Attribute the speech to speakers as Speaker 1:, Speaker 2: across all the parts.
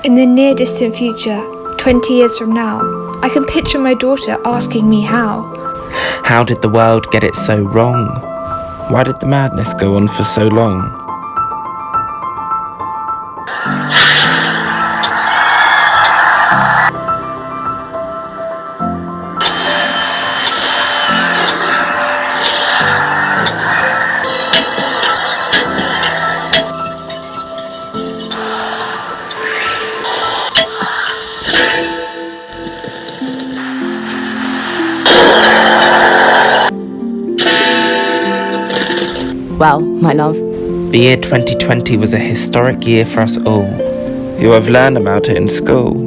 Speaker 1: In the near distant future, 20 years from now, I can picture my daughter asking me how.
Speaker 2: How did the world get it so wrong? Why did the madness go on for so long?
Speaker 3: Well, my love.
Speaker 2: The year 2020 was a historic year for us all. You have learned about it in school,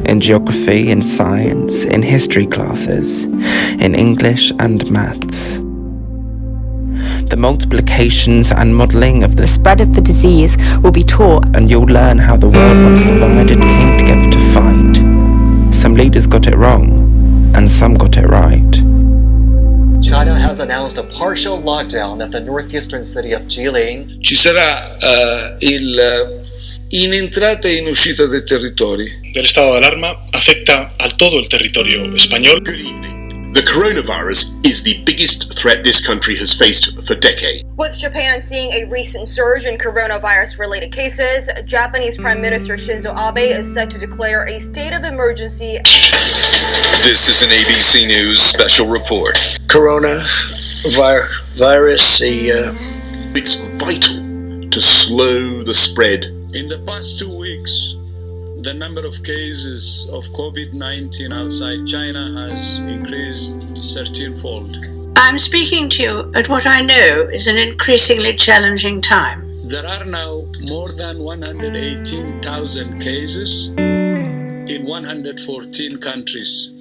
Speaker 2: in geography, in science, in history classes, in English and maths. The multiplications and modelling of the
Speaker 3: Spread of the disease will be taught,
Speaker 2: and you'll learn how the world once divided came together to fight. Some leaders got it wrong, and some got it right.
Speaker 4: China has announced a partial lockdown of the northeastern city of Jilin.
Speaker 5: Ci sarà in entrata e in uscita dei territori.
Speaker 6: El estado de alarma afecta a todo el territorio español.
Speaker 7: Good evening. The coronavirus is the biggest threat this country has faced for decades.
Speaker 8: With Japan seeing a recent surge in coronavirus-related cases, Japanese Prime Minister Shinzo Abe is set to declare a state of emergency.
Speaker 9: This is an ABC News special report.
Speaker 7: Coronavirus, it's vital to slow the spread.
Speaker 5: In the past 2 weeks, the number of cases of COVID-19 outside China has increased 13-fold.
Speaker 10: I'm speaking to you at what I know is an increasingly challenging time.
Speaker 5: There are now more than 118,000 cases in 114 countries.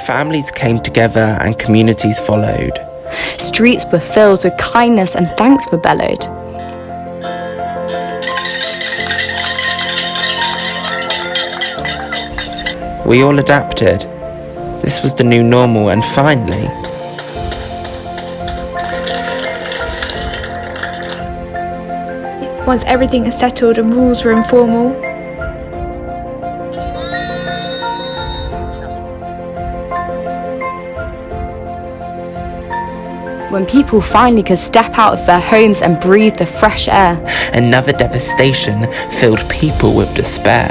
Speaker 2: Families came together and communities followed.
Speaker 3: streets were filled with kindness and thanks were bellowed.
Speaker 2: We all adapted. This was the new normal, and finally,
Speaker 1: once everything is settled and rules were informal,
Speaker 3: when people finally could step out of their homes and breathe the fresh air,
Speaker 2: another devastation filled people with despair.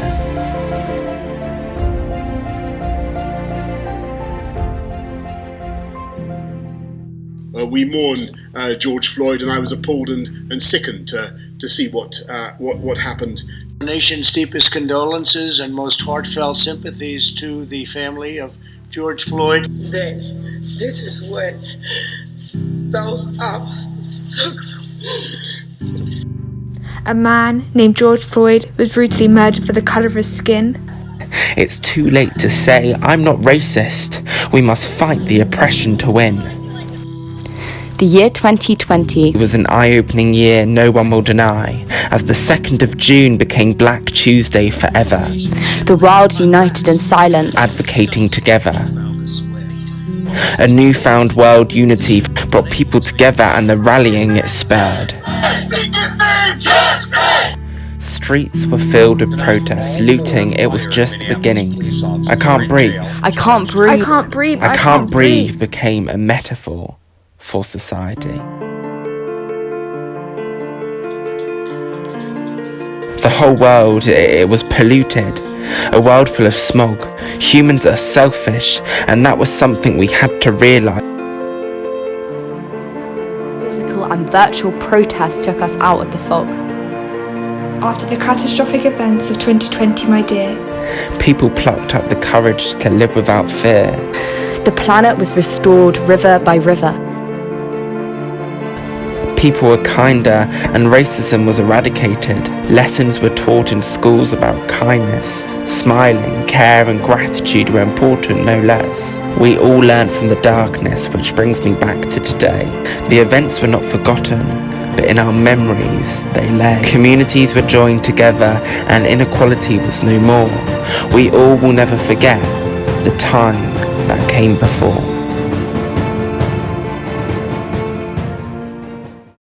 Speaker 7: We mourn George Floyd, and I was appalled and sickened to see what happened.
Speaker 11: The nation's deepest condolences and most heartfelt sympathies to the family of George Floyd.
Speaker 12: Then, this is when those officers took.
Speaker 1: A man named George Floyd was brutally murdered for the colour of his skin.
Speaker 2: It's too late to say, I'm not racist. We must fight the oppression to win.
Speaker 3: The year 2020
Speaker 2: was an eye-opening year no one will deny, as the 2nd of June became Black Tuesday forever.
Speaker 3: The world united in silence,
Speaker 2: advocating together. A newfound world unity brought people together, and the rallying it spurred. Streets were filled with protests, looting. It was just the beginning. I can't breathe.
Speaker 3: I can't breathe.
Speaker 1: I can't breathe.
Speaker 2: I can't breathe became a metaphor for society. The whole world, it was polluted. A world full of smog. Humans are selfish, and that was something we had to realise.
Speaker 3: Physical and virtual protests took us out of the fog.
Speaker 1: After the catastrophic events of 2020, my dear,
Speaker 2: people plucked up the courage to live without fear.
Speaker 3: The planet was restored river by river.
Speaker 2: People were kinder and racism was eradicated. Lessons were taught in schools about kindness, smiling, care and gratitude were important, no less. We all learned from the darkness, which brings me back to today. The events were not forgotten, but in our memories they lay. Communities were joined together and inequality was no more. We all will never forget the time that came before.